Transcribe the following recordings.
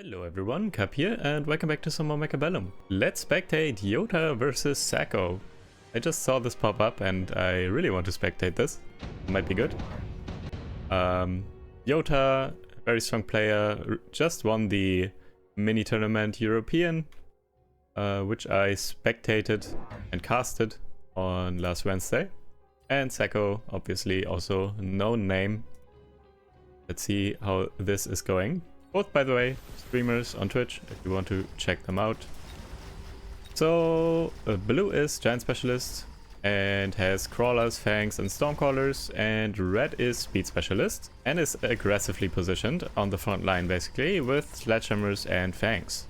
Hello everyone, Cap here, and welcome back to some more Mechabellum. Let's spectate Yota versus Sacco. I just saw this pop up and I really want to spectate this. Might be good. Yota, very strong player, just won the mini tournament European, which I spectated and casted on last Wednesday. And Sacco, obviously also known name. Let's see how this is going. Both, by the way, streamers on Twitch, if you want to check them out. So, blue is Giant Specialist and has Crawlers, Fangs and Stormcrawlers, and red is Speed Specialist and is aggressively positioned on the front line basically with Sledgehammers and Fangs.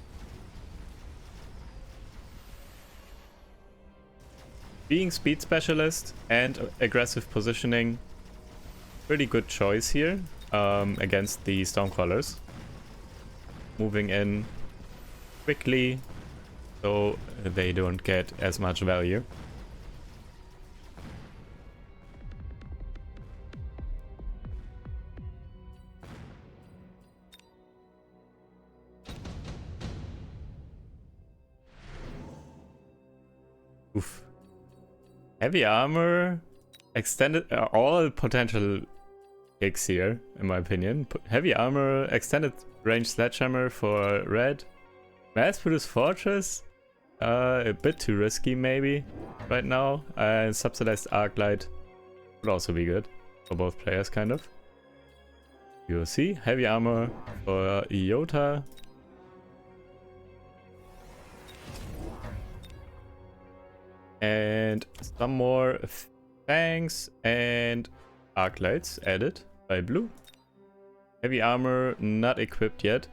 Being Speed Specialist and aggressive positioning, pretty good choice here against the Stormcrawlers. Moving in quickly so they don't get as much value. Oof. Heavy armor, extended, all potential picks here, in my opinion. Heavy armor, extended range sledgehammer for red. Mass produced fortress, a bit too risky maybe right now. And subsidized arc light would also be good for both players, kind of. You'll see heavy armor for Yota. And some more fangs and arc lights added by blue. Heavy armor not equipped yet.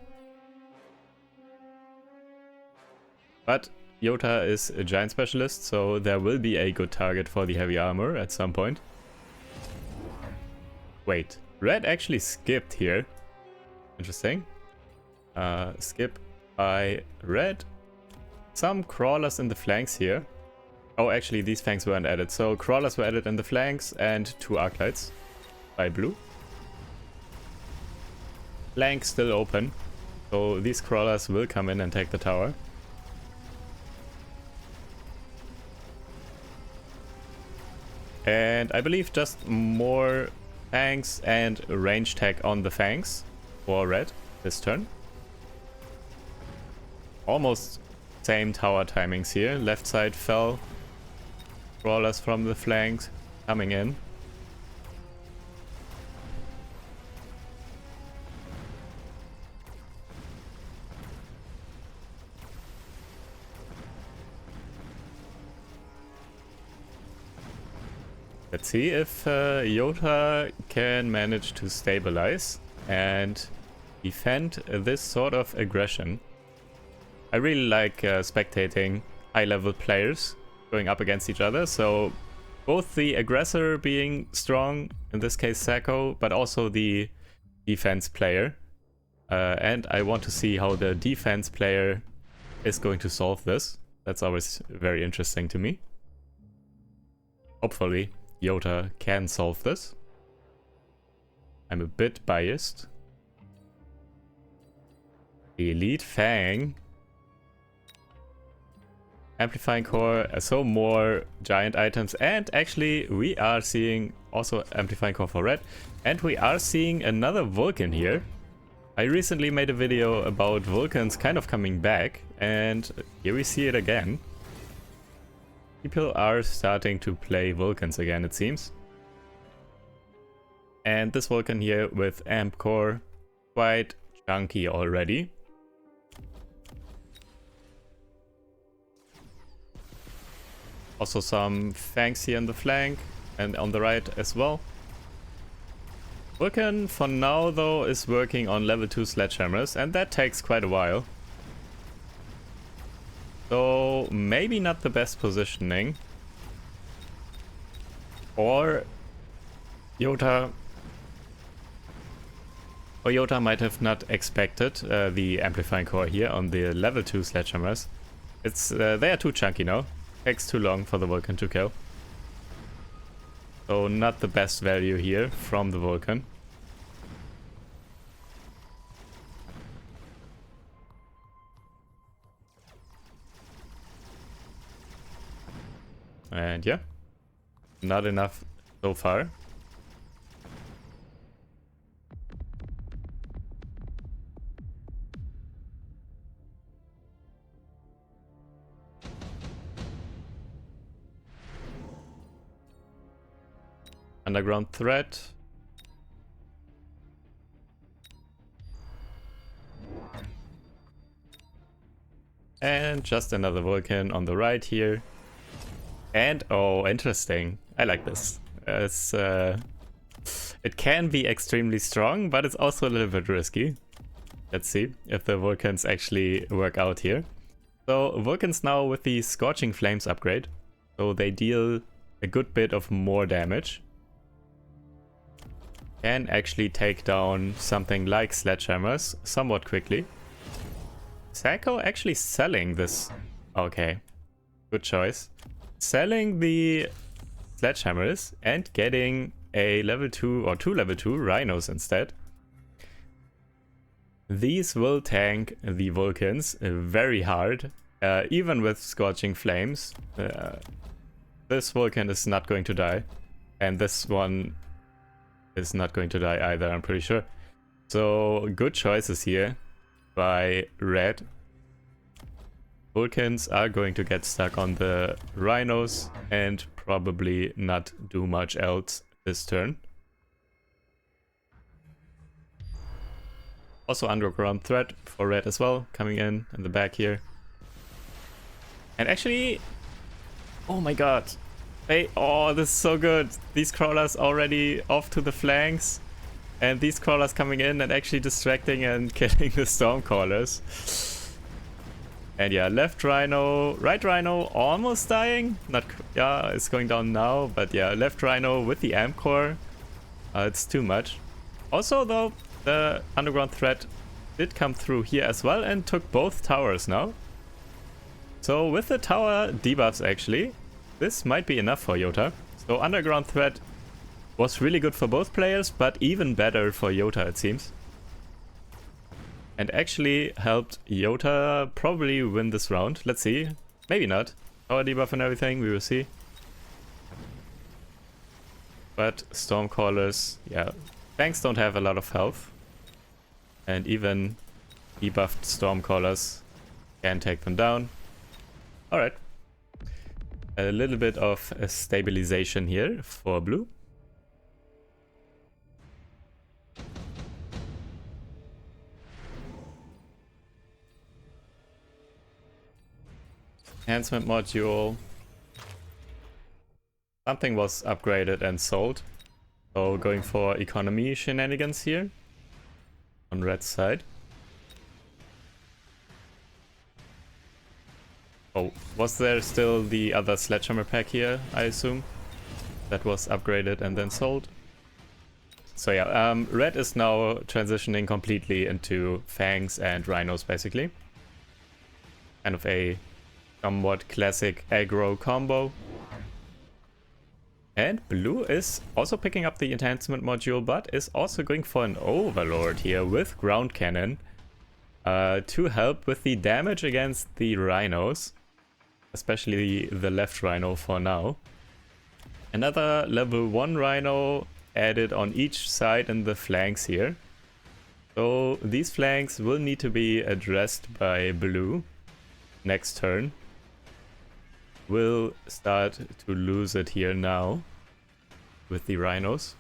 But Yota is a giant specialist, so there will be a good target for the heavy armor at some point. Wait, red actually skipped here. Interesting. Skip by red. Some crawlers in the flanks here. Oh, actually these fangs weren't added. So crawlers were added in the flanks and 2 arc lights by blue. Flank still open, so these crawlers will come in and take the tower. And I believe just more fangs and range tag on the fangs for red this turn. Almost same tower timings here. Left side fell. Crawlers from the flanks coming in. Let's see if Yota can manage to stabilize and defend this sort of aggression. I really like spectating high-level players going up against each other, so both the aggressor being strong, in this case Sacco, but also the defense player. And I want to see how the defense player is going to solve this. That's always very interesting to me. Hopefully Yota can solve this. I'm a bit biased. The elite Fang. Amplifying core, so more giant items, and actually we are seeing also amplifying core for red, and we are seeing another Vulcan here. I recently made a video about Vulcans kind of coming back, and here we see it again. People are starting to play Vulcans again, it seems. And this Vulcan here with amp core, quite chunky already. Also some fangs here in the flank and on the right as well. Vulcan for now though is working on level 2 sledgehammers, and that takes quite a while. So maybe not the best positioning. Or Yota might have not expected the amplifying core here on the level 2 sledgehammers. It's they are too chunky now. Takes too long for the Vulcan to kill. So not the best value here from the Vulcan. And yeah, not enough so far. Underground threat. And just another Vulcan on the right here. And oh, interesting. I like this. It can be extremely strong, but it's also a little bit risky. Let's see if the Vulcans actually work out here. So Vulcans now with the Scorching Flames upgrade. So they deal a good bit of more damage. Can actually take down something like Sledgehammers somewhat quickly. Sacco actually selling this. Okay, good choice. Selling the Sledgehammers and getting a level 2 or 2 level 2 Rhinos instead. These will tank the Vulcans very hard, even with Scorching Flames. This Vulcan is not going to die, and this one is not going to die either, I'm pretty sure. So good choices here by Red. Vulcans are going to get stuck on the Rhinos and probably not do much else this turn. Also underground threat for Red as well, coming in the back here. And actually, oh my god. Oh, this is so good. These crawlers already off to the flanks. And these crawlers coming in and actually distracting and killing the Stormcallers. And yeah, left Rhino, right Rhino almost dying. Not, yeah, it's going down now. But yeah, left Rhino with the Amp Core. It's too much. Also though, the underground threat did come through here as well and took both towers now. So with the tower debuffs actually, this might be enough for Yota. So underground threat was really good for both players, but even better for Yota it seems. And actually helped Yota probably win this round. Let's see. Maybe not. Tower debuff and everything, we will see. But Stormcallers, yeah, tanks don't have a lot of health. And even debuffed Stormcallers can take them down. Alright. A little bit of a stabilization here for blue. Enhancement module. Something was upgraded and sold. So going for economy shenanigans here. On Red's side. Oh, was there still the other Sledgehammer pack here, I assume? That was upgraded and then sold. So yeah, Red is now transitioning completely into Fangs and Rhinos basically. Kind of a somewhat classic aggro combo. And blue is also picking up the enhancement module, but is also going for an Overlord here with ground cannon to help with the damage against the Rhinos. Especially the left Rhino for now. Another level 1 Rhino added on each side in the flanks here. So these flanks will need to be addressed by blue next turn. We'll start to lose it here now with the Rhinos.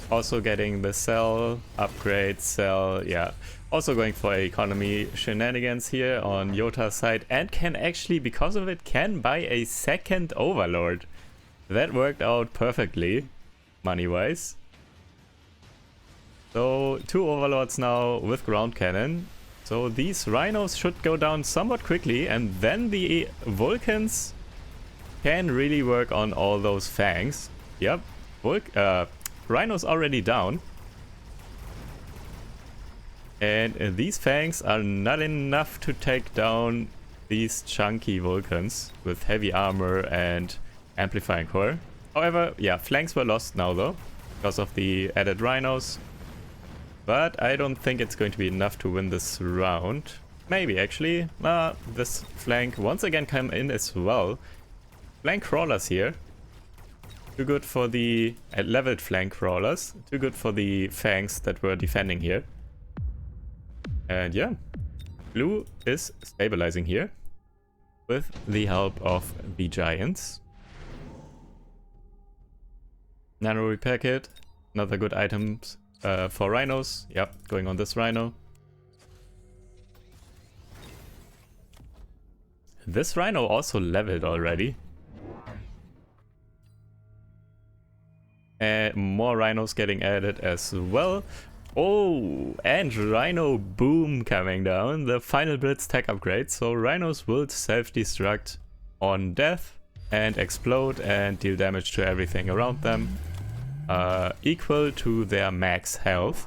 Also getting the cell, upgrade, cell, yeah. Also going for economy shenanigans here on Yota's side. And can actually, because of it, can buy a second Overlord. That worked out perfectly, money-wise. So 2 Overlords now with ground cannon. So these Rhinos should go down somewhat quickly. And then the Vulcans can really work on all those Fangs. Yep, Rhinos already down. And these Fangs are not enough to take down these chunky Vulcans with heavy armor and amplifying core. However, yeah, flanks were lost now though, because of the added Rhinos. but I don't think it's going to be enough to win this round. Maybe, actually. This flank once again come in as well. Flank crawlers here. Too good for the leveled flank crawlers. Too good for the fangs that were defending here. And yeah, blue is stabilizing here with the help of the giants. Nano repair kit, another good items for rhinos. Yep, going on this rhino. This rhino also leveled already. And more rhinos getting added as well. Oh, and Rhino Boom coming down. The final Blitz tech upgrade. So rhinos will self-destruct on death and explode and deal damage to everything around them. Equal to their max health.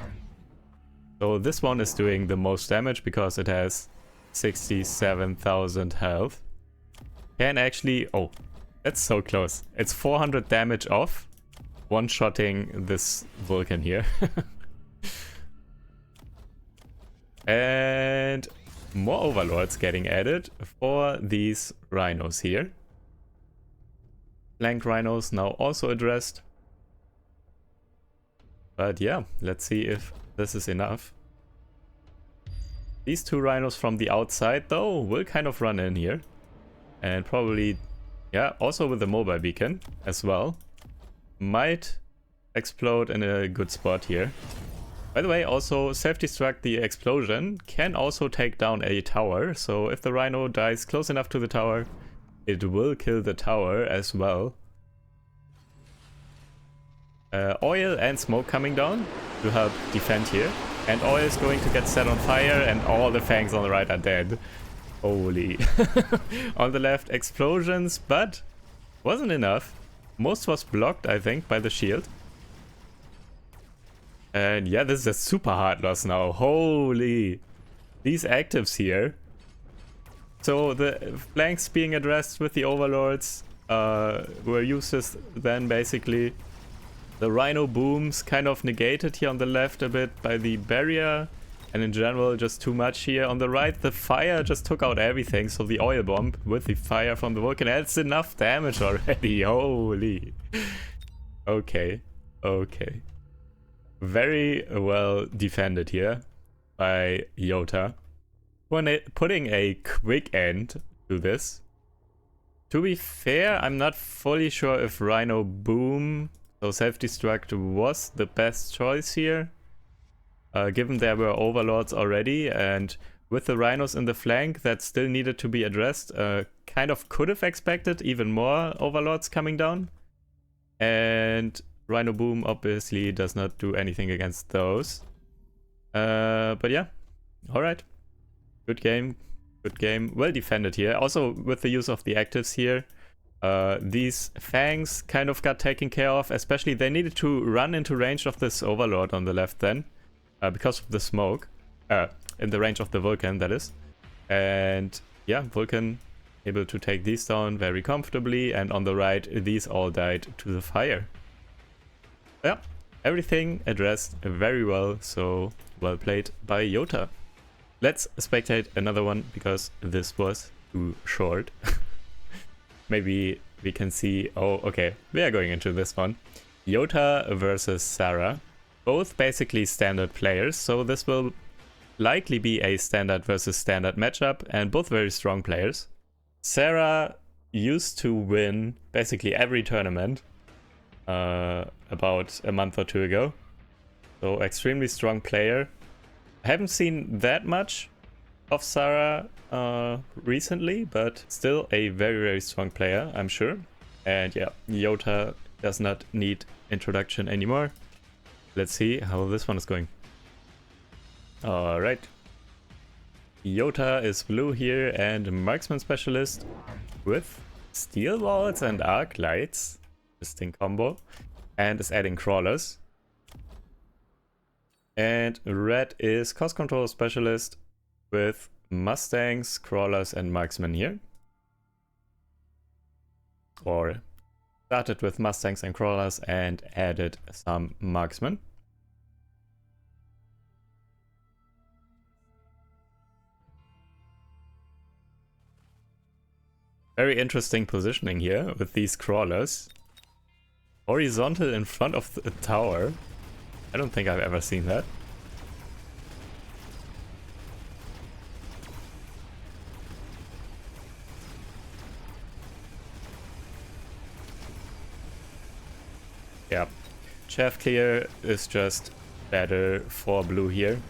So this one is doing the most damage because it has 67,000 health. Can actually... Oh, that's so close. It's 400 damage off. One-shotting this Vulcan here. And more overlords getting added for these rhinos here. Flank rhinos now also addressed. But yeah, let's see if this is enough. These two rhinos from the outside though will kind of run in here. And probably, yeah, also with the mobile beacon as well. Might explode in a good spot here. By the way, also self-destruct the explosion can also take down a tower. So if the rhino dies close enough to the tower, it will kill the tower as well. Oil and smoke coming down to help defend here. And oil is going to get set on fire and all the fangs on the right are dead. Holy. On the left, explosions, but wasn't enough. Most was blocked, I think, by the shield. And yeah, this is a super hard loss now. Holy. These actives here. So the flanks being addressed with the overlords were useless then basically. The rhino booms kind of negated here on the left a bit by the barrier. And in general just too much here. On the right the fire just took out everything. So the oil bomb with the fire from the Vulcan adds enough damage already. Holy. Okay. Okay. Very well defended here by Yota. Putting a quick end to this. To be fair, I'm not fully sure if Rhino Boom, so self-destruct, was the best choice here. Given there were overlords already, and with the rhinos in the flank that still needed to be addressed, kind of could have expected even more overlords coming down. And Rhino Boom obviously does not do anything against those. But yeah, alright. Good game. Good game. Well defended here. Also with the use of the actives here. These fangs kind of got taken care of. Especially they needed to run into range of this overlord on the left then. Because of the smoke. In the range of the Vulcan, that is. And yeah, Vulcan able to take these down very comfortably. And on the right, these all died to the fire. Yeah, everything addressed very well, so well played by Yota. Let's spectate another one, because this was too short. Maybe we can see... Oh, okay, we are going into this one. Yota versus Sarah. Both basically standard players, so this will likely be a standard versus standard matchup, and both very strong players. Sarah used to win basically every tournament. About a month or two ago. So extremely strong player. I haven't seen that much of Sarah recently, but still a very, very strong player, I'm sure. And yeah, Yota does not need introduction anymore. Let's see how this one is going. Alright. Yota is blue here and marksman specialist with steel walls and arc lights. Interesting combo. And is adding crawlers. And red is cost control specialist with mustangs, crawlers and marksmen here. Or started with mustangs and crawlers and added some marksmen. Very interesting positioning here with these crawlers. Horizontal in front of the tower. I don't think I've ever seen that. Yeah, chaff clear is just better for blue here.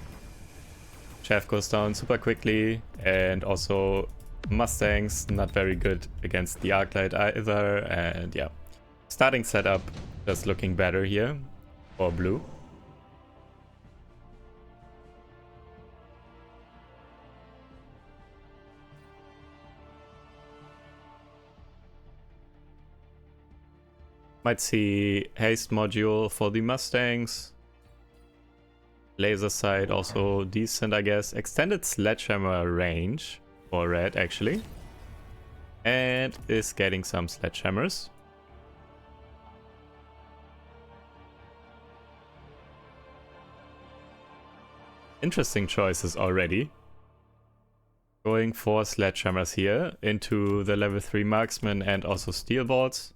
Chaff goes down super quickly, and also Mustangs not very good against the Arclight either, and yeah. Starting setup just looking better here for blue. Might see haste module for the Mustangs. Laser sight also decent, I guess. Extended sledgehammer range for red actually. And is getting some sledgehammers. Interesting choices already. Going for sledgehammers here into the level 3 marksman and also steel bolts.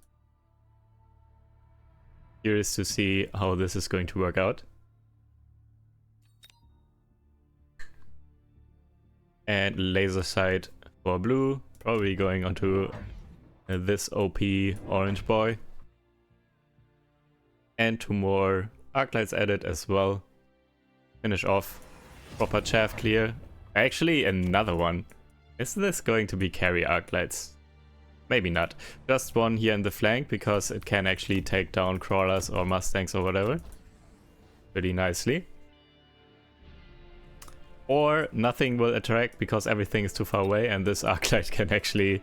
Curious to see how this is going to work out. And laser sight for blue, probably going onto this OP orange boy. And 2 more arclights added as well. Finish off. Proper chaff clear. Actually, another one. Is this going to be carry arclights? Maybe not. Just one here in the flank because it can actually take down crawlers or mustangs or whatever. Pretty nicely. Or nothing will attract because everything is too far away and this arclight can actually...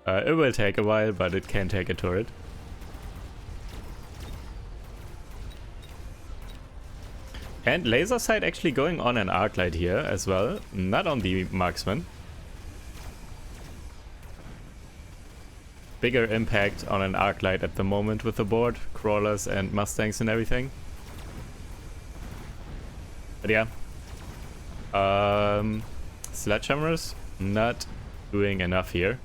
it will take a while, but it can take a turret. And laser sight actually going on an arclight here as well, not on the marksman. Bigger impact on an arclight at the moment with the board, crawlers and mustangs and everything. But yeah. Sledgehammers not doing enough here.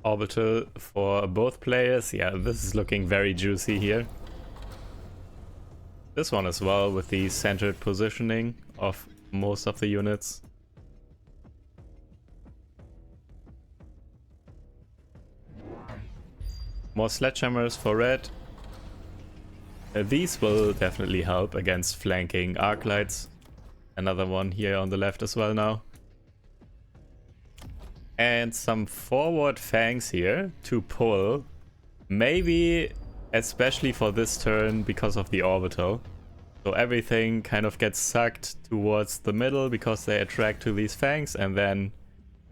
Orbital for both players. Yeah, this is looking very juicy here. This one as well with the centered positioning of most of the units. More sledgehammers for red. These will definitely help against flanking arclights. Another one here on the left as well now. And some forward fangs here to pull. Maybe especially for this turn because of the orbital. So everything kind of gets sucked towards the middle because they attract to these fangs, and then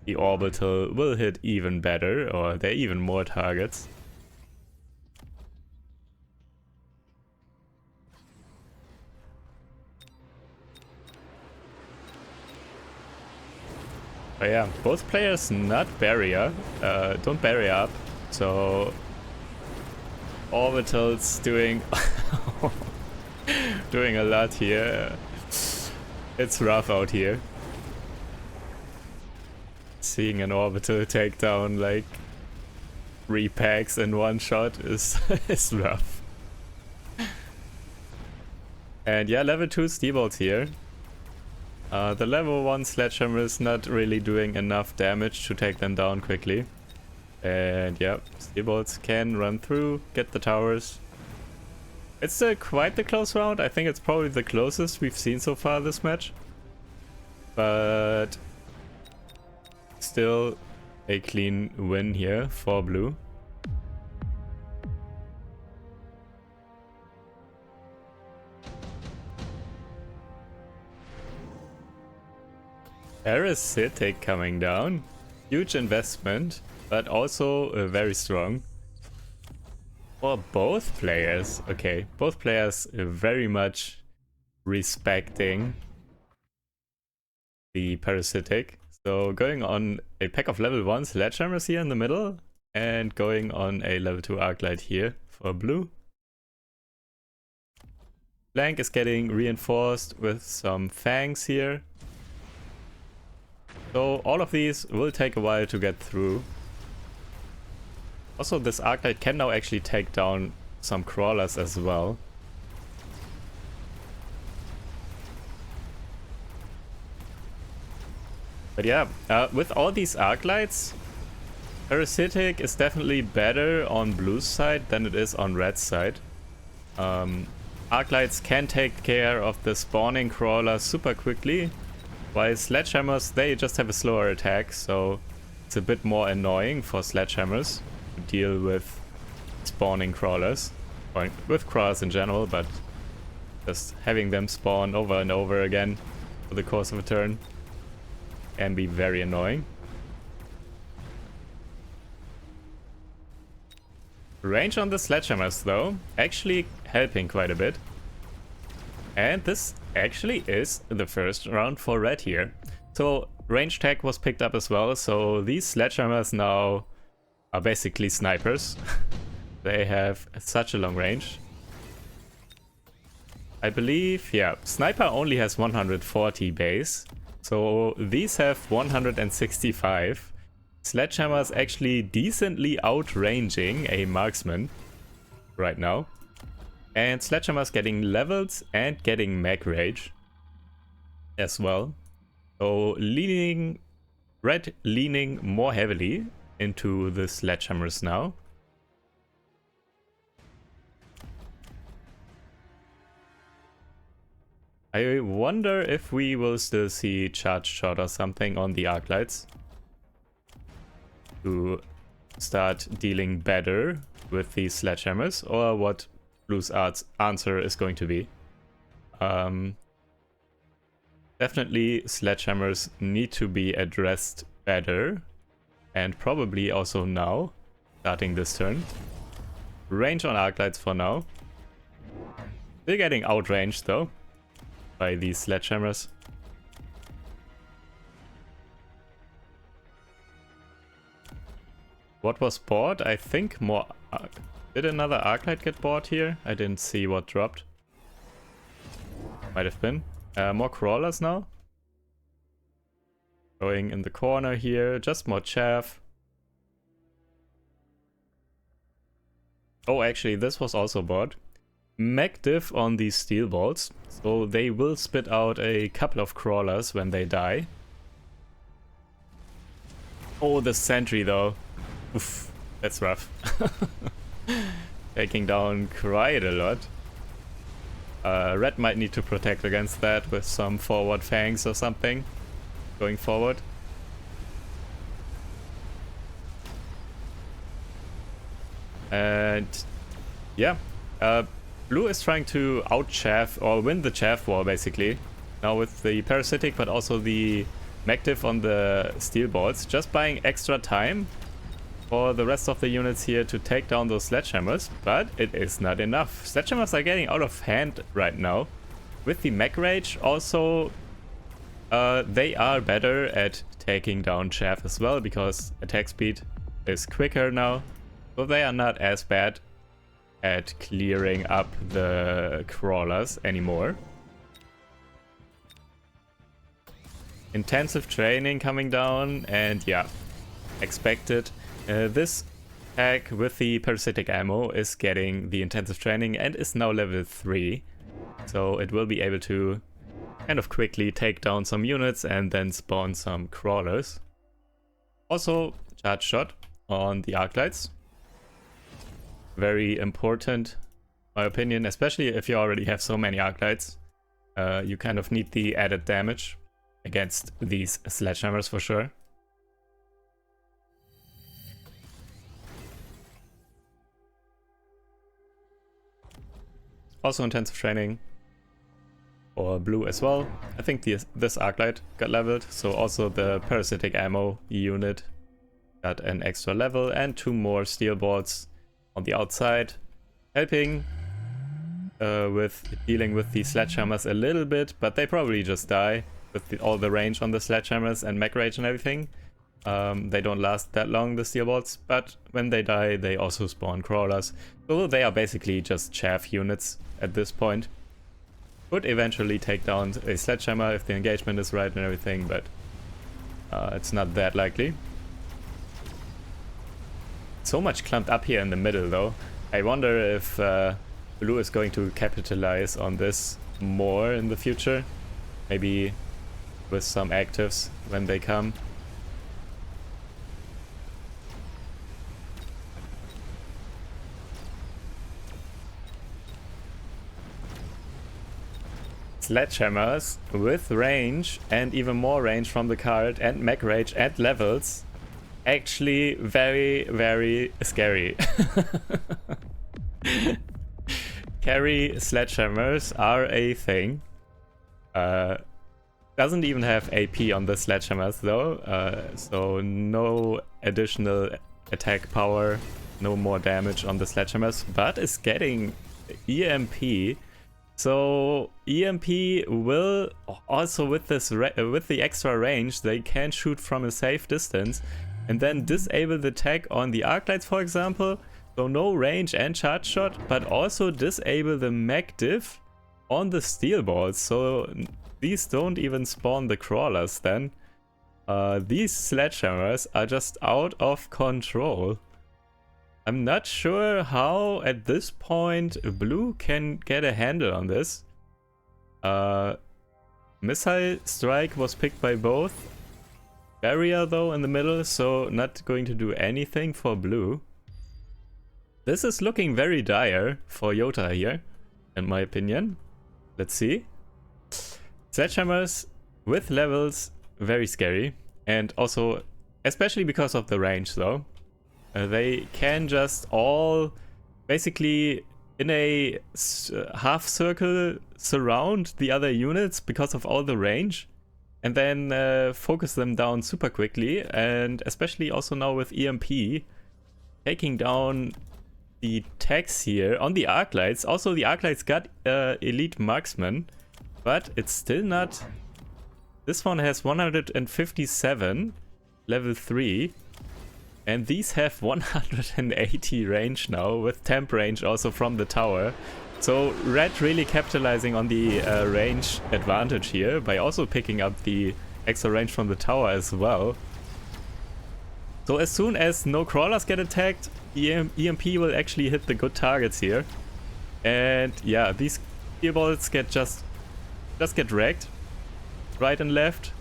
the orbital will hit even better, or they're even more targets. But yeah, both players not barrier, don't barrier up, so Orbital's doing doing a lot here. It's rough out here. Seeing an Orbital take down like 3 packs in one shot is is rough. And yeah, level 2 Steamboats here. The level 1 Sledgehammer is not really doing enough damage to take them down quickly. And yeah, Steamboats can run through, get the towers. It's still quite the close round. I think it's probably the closest we've seen so far this match. But still a clean win here for blue. Parasitic coming down. Huge investment, but also very strong. For both players. Okay, both players very much respecting the Parasitic. So going on a pack of level 1 Sledgehammers here in the middle. and going on a level 2 Arclight here for blue. Flank is getting reinforced with some fangs here. So all of these will take a while to get through. Also, this Arclight can now actually take down some crawlers as well. But yeah, with all these Arclights, Parasitic is definitely better on blue's side than it is on red's side. Arclights can take care of the spawning crawler super quickly, while Sledgehammers, they just have a slower attack, so it's a bit more annoying for Sledgehammers to deal with spawning crawlers, or with crawlers in general, but just having them spawn over and over again for the course of a turn can be very annoying. Range on the Sledgehammers though, actually helping quite a bit. And this actually is the first round for red here. So range tag was picked up as well, so these Sledgehammers now are basically snipers. They have such a long range. I believe, yeah, sniper only has 140 base, so these have 165. Sledgehammer's actually decently outranging a marksman right now. And Sledgehammer's getting levels and getting mag rage as well. So red leaning more heavily into the Sledgehammers now. I wonder if we will still see charge shot or something on the Arclights to start dealing better with these Sledgehammers, or what blue's answer is going to be. Definitely Sledgehammers need to be addressed better, and probably also now, starting this turn. Range on Arclights for now. Still getting outranged though by these Sledgehammers. What was bought? I think more... did another Arclight get bought here? I didn't see what dropped. Might have been. More crawlers now. Going in the corner here. Just more chaff. Oh, actually, this was also bought. Mag diff on these steel bolts. So they will spit out a couple of crawlers when they die. Oh, the sentry though. Oof, that's rough. Taking down quite a lot. Red might need to protect against that with some forward fangs or something going forward. And yeah, blue is trying to out-chaff or win the chaff war basically. Now with the parasitic but also the Magdiff on the steel bolts, just buying extra time for the rest of the units here to take down those Sledgehammers, but it is not enough. Sledgehammers are getting out of hand right now. With the Mag Rage also, they are better at taking down chaff as well, because attack speed is quicker now. So they are not as bad at clearing up the crawlers anymore. Intensive training coming down, and yeah, expected. This tag with the parasitic ammo is getting the intensive training and is now level 3. So it will be able to kind of quickly take down some units and then spawn some crawlers. Also, charge shot on the Arclights. Very important, in my opinion, especially if you already have so many Arclights. You kind of need the added damage against these Sledgehammers for sure. Also intensive training for blue as well. I think this Arclight got leveled, so also the parasitic ammo unit got an extra level, and 2 more steel bolts on the outside, helping with dealing with the Sledgehammers a little bit, but they probably just die with all the range on the Sledgehammers and Mag Rage and everything. They don't last that long, the steel bolts, but when they die, they also spawn crawlers. So they are basically just chaff units at this point. Could eventually take down a sledgehammer if the engagement is right and everything, but it's not that likely. So much clumped up here in the middle though. I wonder if blue is going to capitalize on this more in the future. Maybe with some actives when they come. Sledgehammers with range and even more range from the card and mech rage and levels. Actually very, very scary. Carry sledgehammers are a thing. Doesn't even have AP on the sledgehammers though, so no additional attack power, no more damage on the sledgehammers, but is getting EMP. So EMP will also, with this with the extra range, they can shoot from a safe distance and then disable the tag on the arc lights, for example. So no range and charge shot, but also disable the mech diff on the steel balls. So these don't even spawn the crawlers then. These sledgehammers are just out of control. I'm not sure how at this point blue can get a handle on this. Missile strike was picked by both. Barrier though in the middle, so not going to do anything for blue. This is looking very dire for Yota here, in my opinion. Let's see. Sledgehammers with levels, very scary. And also, especially because of the range though. They can just all basically in a half circle surround the other units because of all the range and then focus them down super quickly, and especially also now with EMP taking down the tags here on the arc lights. Also the arc lights got elite marksman, but it's still not. This one has 157 level 3. And these have 180 range now, with temp range also from the tower. So red really capitalizing on the range advantage here by also picking up the extra range from the tower as well. So as soon as no crawlers get attacked, EMP will actually hit the good targets here. And yeah, these steel balls get just get wrecked. Right and left.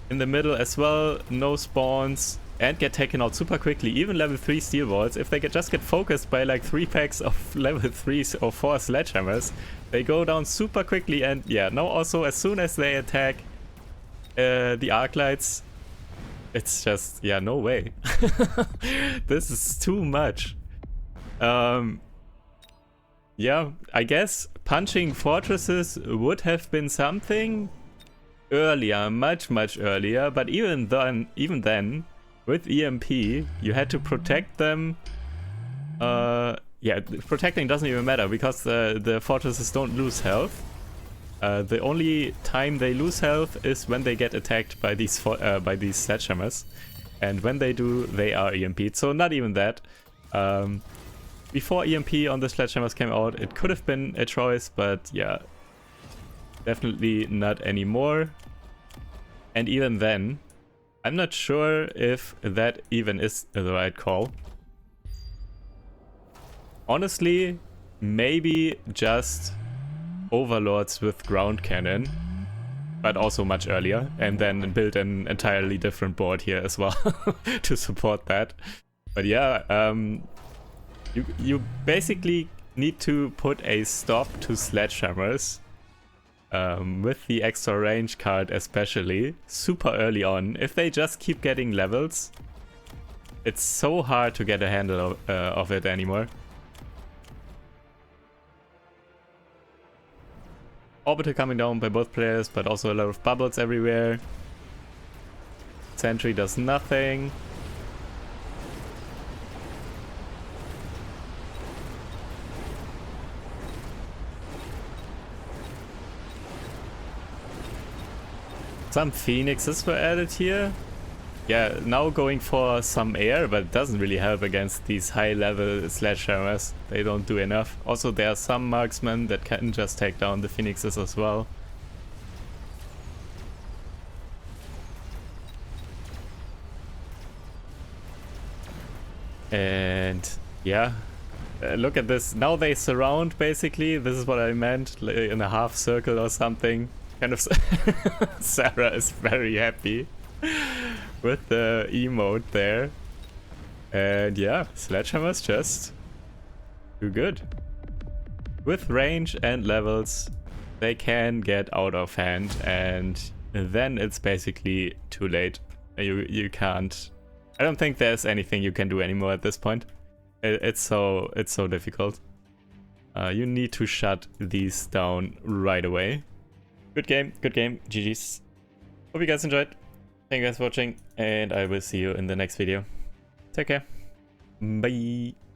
In the middle as well, no spawns. And get taken out super quickly. Even level 3 steel balls, if they just get focused by like 3 packs of level 3s or 4 sledgehammers, they go down super quickly. And yeah, now also as soon as they attack the arc lights, it's just, yeah, no way. This is too much. Yeah, I guess punching fortresses would have been something earlier, much earlier, but even then, with EMP, you had to protect them. Yeah, protecting doesn't even matter because the fortresses don't lose health. The only time they lose health is when they get attacked by these sledgehammers, and when they do, they are EMP'd. So not even that. Before EMP on the sledgehammers came out, it could have been a choice, but yeah, definitely not anymore. And even then, I'm not sure if that even is the right call. Honestly, maybe just overlords with ground cannon, but also much earlier, and then build an entirely different board here as well to support that. But yeah, you basically need to put a stop to sledgehammers. With the extra range card especially, super early on. If they just keep getting levels, it's so hard to get a handle of it anymore. Orbiter coming down by both players, but also a lot of bubbles everywhere. Sentry does nothing. Some phoenixes were added here. yeah, now going for some air, but it doesn't really help against these high-level sledgehammers. They don't do enough. Also, there are some marksmen that can just take down the phoenixes as well. And yeah, look at this. Now they surround, basically. This is what I meant, in a half circle or something. Kind of. Sarah is very happy with the emote there. And yeah, sledgehammers just do good. With range and levels, they can get out of hand, and then it's basically too late. You can't. I don't think there's anything you can do anymore at this point. It's so difficult. You need to shut these down right away. Good game, GG's. Hope you guys enjoyed. Thank you guys for watching, and I will see you in the next video. Take care. Bye.